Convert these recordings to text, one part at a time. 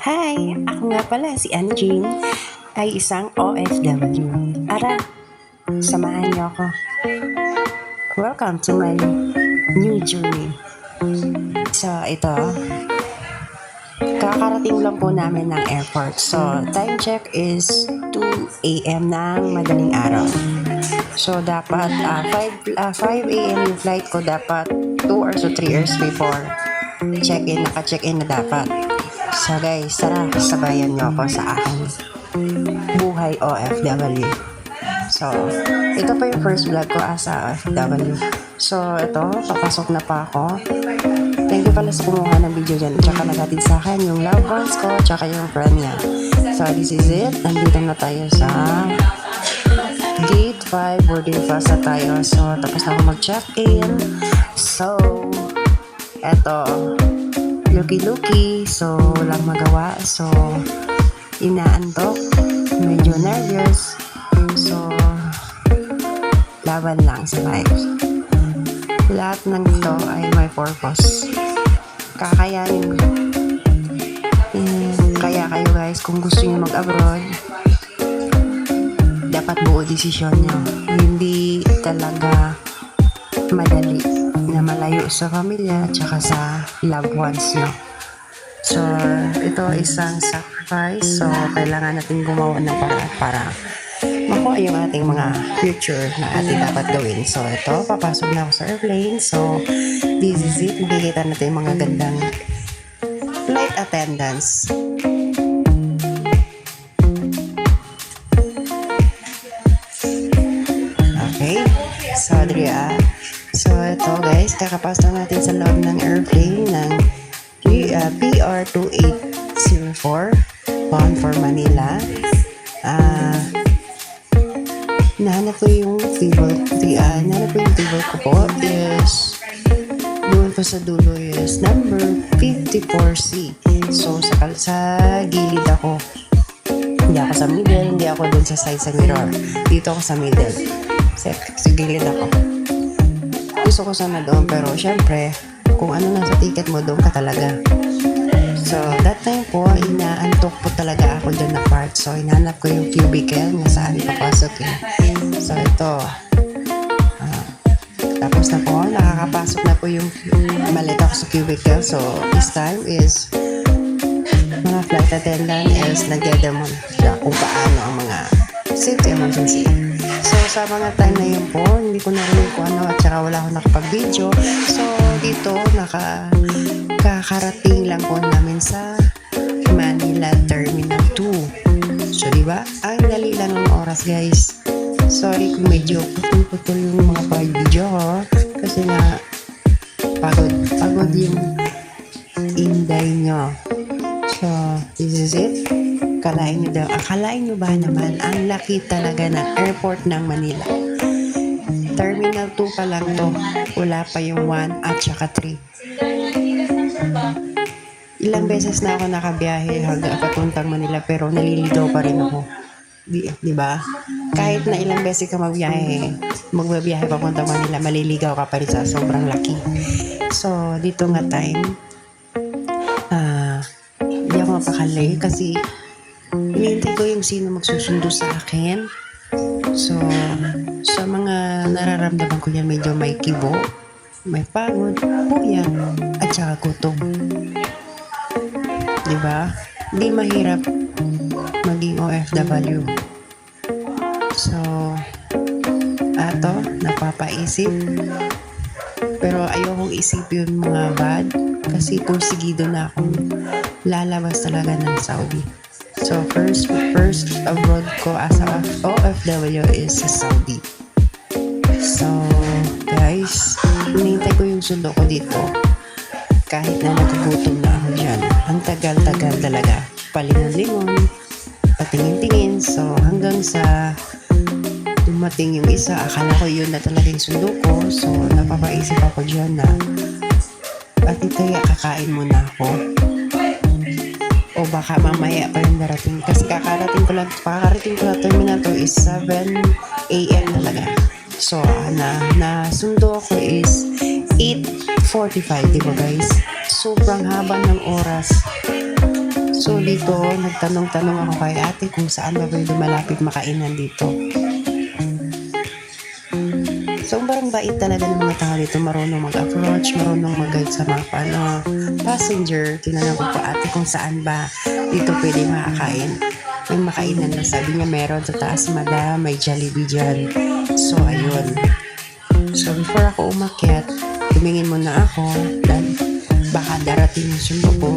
Hi! Ako nga pala si Anjing, ay isang OFW. Ara, samahan niyo ako. Welcome to my new journey. So, ito, kakarating lang po namin ng airport. So, time check is 2 a.m. ng madaling araw. So, dapat 5 a.m. yung flight ko. Dapat 2 hours or 3 hours before check-in. Naka-check-in na dapat. So guys, tara, sabayan niyo ako sa aking buhay OFW. So, ito pa yung first vlog ko as a OFW. So, ito, papasok na pa ako. Thank you pala sa kumuha ng video dyan. Tsaka nagatid sa akin yung loved ones ko, tsaka yung friend niya. So, this is it. Nandito na tayo sa gate 5, boarding pass na tayo. So, tapos na ako mag-check-in. So, eto, luki-luki, so walang magawa, so inaantok, medyo nervous, so laban lang sa life. Lahat ng ito ay may purpose, kakayanin. Kaya kayo guys, kung gusto nyo mag-abroad, dapat buo desisyon nyo, hindi talaga madali na malayo sa pamilya tsaka sa loved ones nyo. So, ito isang sacrifice. So, kailangan natin gumawa ng paraan para makuha yung ating mga future na ating dapat gawin. So, ito, papasok na ako sa airplane. So, this is it. Makikita natin yung mga gandang flight attendants. Okay. So, Adria. So, ito guys, kakapasok natin sa loob ng airplane ng PR2804 bound for Manila. Nahanap ko yung table ko po is doon po sa dulo is number 54C. So, sa gilid ako. Hindi ako sa middle, hindi ako doon sa side sa mirror. Dito ako sa middle. Sa gilid ako. Gusto ko sana doon, pero syempre kung ano na sa ticket mo, doon ka talaga. So that time po, inaantok po talaga ako doon na part. So hinanap ko yung cubicle na saan papasok eh. So ito, tapos na po, nakakapasok na po yung maleta ko sa cubicle. So this time is mga flight attendant is nagdedemo kung paano ang mga safety emergency. So, sa mga time na yun po, hindi ko narinig kung ano at saka wala akong nakapag-video. So, dito, kakarating lang po namin sa Manila Terminal 2. So, diba? Ang dali lang ng oras, guys. Sorry kung medyo putol yung mga pag-video ko. Kasi nga, pagod yung inday nyo. So, this is it. Akalain nyo ba naman ang laki talaga ng airport ng Manila? Terminal 2 pa lang to. Wala pa yung 1 at saka 3. Ilang beses na ako nakabiyahe hanggang papuntang Manila pero naliligaw pa rin ako. Di ba? Kahit na ilang beses ka magbabiyahe papuntang Manila, maliligaw ka pa rin sa sobrang laki. So, dito nga time, hindi ako mapakalay kasi hinihintay ko yung sino magsusundo sa akin. So, sa mga nararamdaman ko yan, medyo may kibo, may pagod, puyat, at saka gutom. Diba? Hindi mahirap maging OFW. So, napapaisip. Pero ayokong isipin mga bad kasi porsigido na akong lalabas talaga ng Saudi. So, first abroad ko as a OFW is sa Saudi. So, guys, hinihintay ko yung sundo ko dito. Kahit na nagugutom na ako dyan. Ang tagal-tagal talaga. Palingon-lingon, patingin-tingin. So, hanggang sa dumating yung isa, akala ko yun na talaga yung sundo ko. So, napapaisip ako dyan na pati kaya kakain muna ako. O baka mamaya pa yung darating. Kasi kakarating ko lang terminal to is 7 a.m. talaga. So, na sundo ko is 8:45, di ba guys? Sobrang haba ng oras. So dito, nagtanong-tanong ako kay ate kung saan ba pwede malapit makainan dito. Sobrang bait talaga ng mga tao dito, marunong mag-approach, marunong mag-guide sa mga passenger. Tinanong ko po ate kung saan ba dito pwede makakain. May makainan na sabi niya meron sa taas madam, may Jollibee dyan. So ayun. So before ako umakyat, tumingin muna ako dan baka darating yung sundo ko.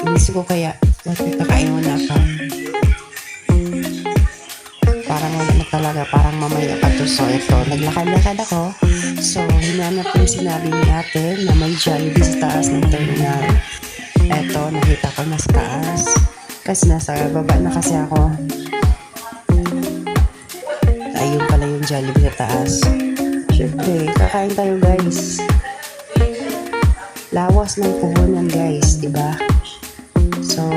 Inisip ko kaya, bakit nakain muna ako? Parang wala na talaga, parang mamaya pa to. So ito, naglakad-lakad ako. So hinanap ko yung sinabi ni ate na may Jollibee sa taas ng terminal. Eto, nakita ko na sa taas. Kasi nasa baba na kasi ako. Ayun pala yung Jollibee sa taas. Siyempre, kakain tayo guys. Lawas ng puhunan guys, diba? So,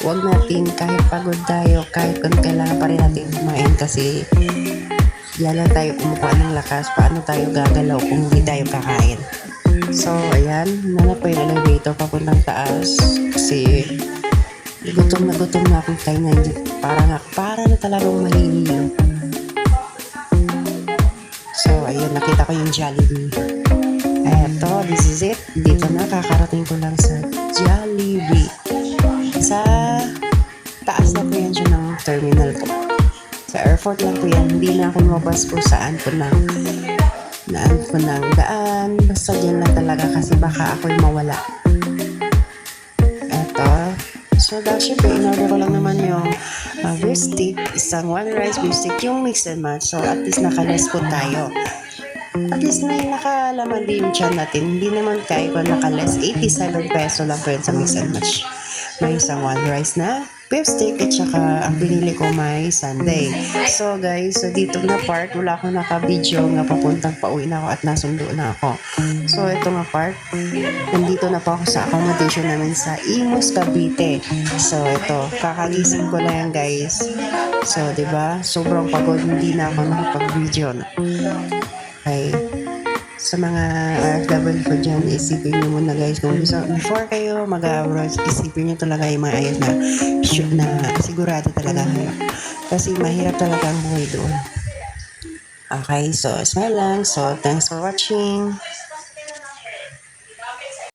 wag natin kahit pagod tayo, kahit kung kailangan pa rin natin kumain kasi yan lang tayo kumukuha ng lakas. Paano tayo gagalaw kung hindi tayo kakain? So, ayan, nanap po yung elevator papuntang taas kasi gutom na akong kainan. Para na talagang mahihilo. So, ayun, nakita ko yung Jollibee. Eto, this is it. Dito na, kakarating ko lang sa Jollibee. Sa taas na po yan siya ng terminal ko. Sa airport lang po yan. Hindi na ako lumabas po saan ko ng daan. Basta dyan lang talaga kasi baka ako'y mawala. Eto. So, syempre, in-order ko lang naman yung beef stick. Isang one rice beef stick, yung mix and match. So, at least nakalas po tayo. At least may nakalaman din yung tiyan natin. Hindi naman kayo kung nakalas. 87 peso lang po yun sa mix and match. May isang one rice na beef stick at saka ang binili ko may sundae. So guys, so dito na part, wala akong naka-video nga papuntang pauwi na ako at nasundo na ako. So ito nga part, nandito na po ako sa accommodation namin sa Imus, Cavite. So ito, kakagising ko lang yan guys. So 'di ba? Sobrang pagod, hindi na ako nakapag-video na. Okay. Sa mga OFW ko dyan, isipin nyo muna guys kung gusto, before kayo mag-abroad, isipin nyo talaga yung mga ayos na shoot na sigurado talaga kayo. Kasi mahirap talaga ang buhay doon. Okay, so smile lang. So thanks for watching.